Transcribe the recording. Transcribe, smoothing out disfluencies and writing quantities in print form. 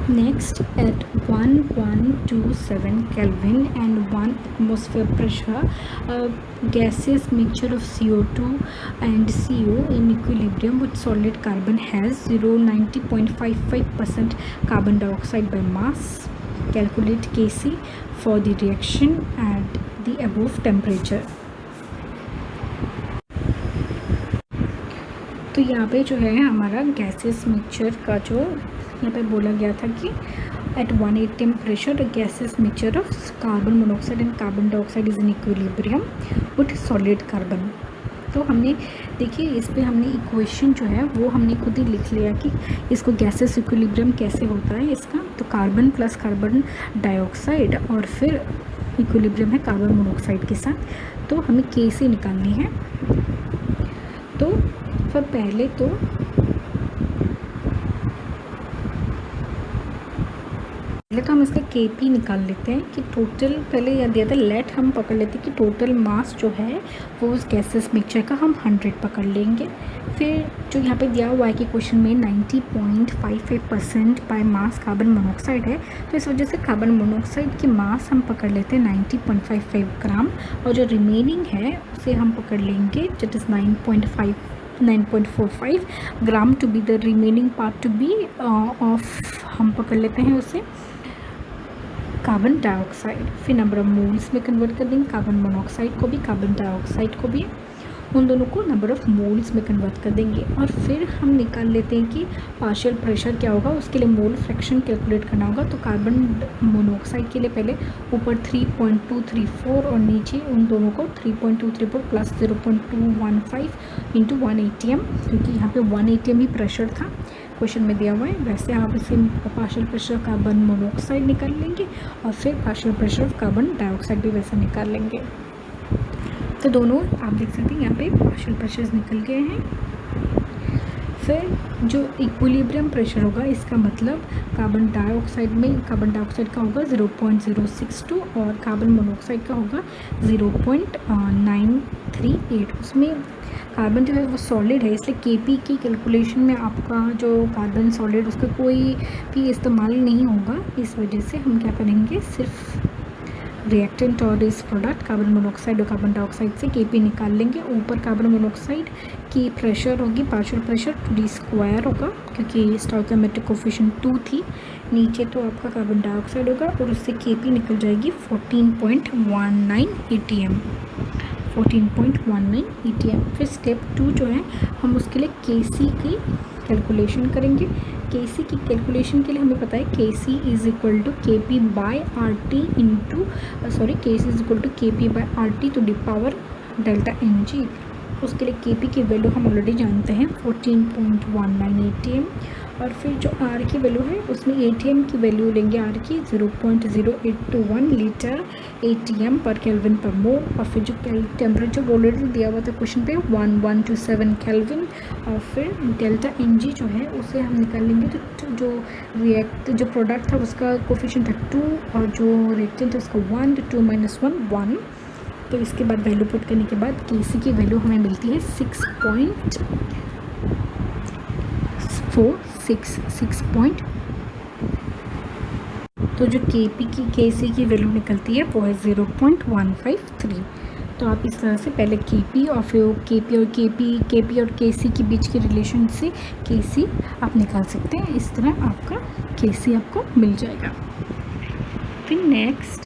Next, at 1127 Kelvin and 1 atmosphere pressure, a gaseous mixture of CO2 and CO in equilibrium with solid carbon has 90.55% carbon dioxide by mass. Calculate Kc for the reaction at the above temperature. तो यहाँ पे जो है हमारा gases mixture का जो यहाँ पे बोला गया था कि at 1 atm pressure gases mixture of carbon monoxide and carbon dioxide is in equilibrium with solid carbon. तो हमने देखिए इस पे हमने इक्वेशन जो है वो हमने खुद ही लिख लिया कि इसको गैसेस इक्विलिब्रियम कैसे होता है इसका। तो कार्बन प्लस कार्बन डाइऑक्साइड और फिर इक्विलिब्रियम है कार्बन मोनोऑक्साइड के साथ। तो हमें के से निकालनी है। तो फिर पहले तो हम इसका Kp निकाल लेते हैं कि टोटल, पहले याद दिया था लेट हम पकड़ लेते हैं कि टोटल मास जो है वो उस गैसेस मिक्सचर का हम 100 पकड़ लेंगे। फिर जो यहाँ पे दिया हुआ है कि क्वेश्चन में 90.55% बाय मास कार्बन मोनोऑक्साइड है, तो इस वजह से कार्बन मोनोऑक्साइड की मास हम पकड़ लेते हैं 90.55 ग्राम और जो रिमेनिंग है उसे हम पकड़ लेंगे that is 9.45 gram to be the remaining part to be off, हम पकड़ लेते हैं उसे कार्बन डाइऑक्साइड। फिर नंबर ऑफ मोल्स में कन्वर्ट कर देंगे कार्बन मोनोऑक्साइड को भी, कार्बन डाइऑक्साइड को भी, उन दोनों को नंबर ऑफ़ मोल्स में कन्वर्ट कर देंगे। और फिर हम निकाल लेते हैं कि पार्शियल प्रेशर क्या होगा, उसके लिए मोल फ्रैक्शन कैलकुलेट करना होगा। तो कार्बन मोनोऑक्साइड के लिए पहले ऊपर 3.234 और नीचे उन दोनों को 3.234 प्लस 0.215 इंटू 1 atm, क्योंकि यहाँ पे 1 atm ही प्रेशर था क्वेश्चन में दिया हुआ है। वैसे आप इसे पार्शियल प्रेशर कार्बन मोनोऑक्साइड निकाल लेंगे और फिर पार्शियल प्रेशर कार्बन डाइऑक्साइड भी वैसे निकाल लेंगे। तो दोनों आप देख सकते हैं यहाँ पे पार्शियल प्रेशर्स निकल गए हैं। फिर जो इक्विलिब्रियम प्रेशर होगा इसका मतलब कार्बन डाइऑक्साइड में कार्बन डाइऑक्साइड का होगा 0.062 और कार्बन मोनोऑक्साइड का होगा 0.938। उसमें कार्बन जो है वो सॉलिड है, इसलिए Kp की कैलकुलेशन में आपका जो कार्बन सॉलिड उसका कोई भी इस्तेमाल नहीं होगा। इस वजह से हम क्या करेंगे, सिर्फ रिएक्टेंट और इस प्रोडक्ट कार्बन मोनोऑक्साइड और कार्बन डाइऑक्साइड से Kp निकाल लेंगे। ऊपर कार्बन मोनोऑक्साइड की प्रेशर होगी पार्शियल प्रेशर 2d² होगा क्योंकि स्टोइकियोमेट्रिक कोफिशिएंट 2 थी। नीचे तो आपका कार्बन डाइऑक्साइड होगा और उससे Kp निकल जाएगी 14.19 atm। 14.19 atm। फिर स्टेप 2 जो है हम उसके लिए Kc की कैलकुलेशन करेंगे। Kc की कैलकुलेशन के लिए हमें पता है Kc is equal to Kp by RT into Kc is equal to Kp by RT to the power delta Ng। उसके लिए Kp की वैल्यू हम ऑलरेडी जानते हैं 14.19 atm। और फिर जो R की वैल्यू है उसमें atm की वैल्यू लेंगे R की 0.0821 लीटर atm पर केल्विन पर मोल। और फिर जो टेम्परेचर ऑलरेडी दिया हुआ था क्वेश्चन पे 1127 केल्विन। और फिर डेल्टा Ng जो है उसे हम निकाल लेंगे। तो जो प्रोडक्ट था उसका कोफिशिएंट था 2 और जो रिएक्टेंट है उसका 1, तो 2 - 1 1। तो इसके बाद वैल्यू पुट करने के बाद Kc की वैल्यू हमें मिलती है 6.466 तो जो Kc की वैल्यू निकलती है वो है 0.153। तो आप इस तरह से पहले Kp और फिर Kp और Kc के बीच के रिलेशन से Kc आप निकाल सकते हैं। इस तरह आपका Kc आपको मिल जाएगा। फिर नेक्स्ट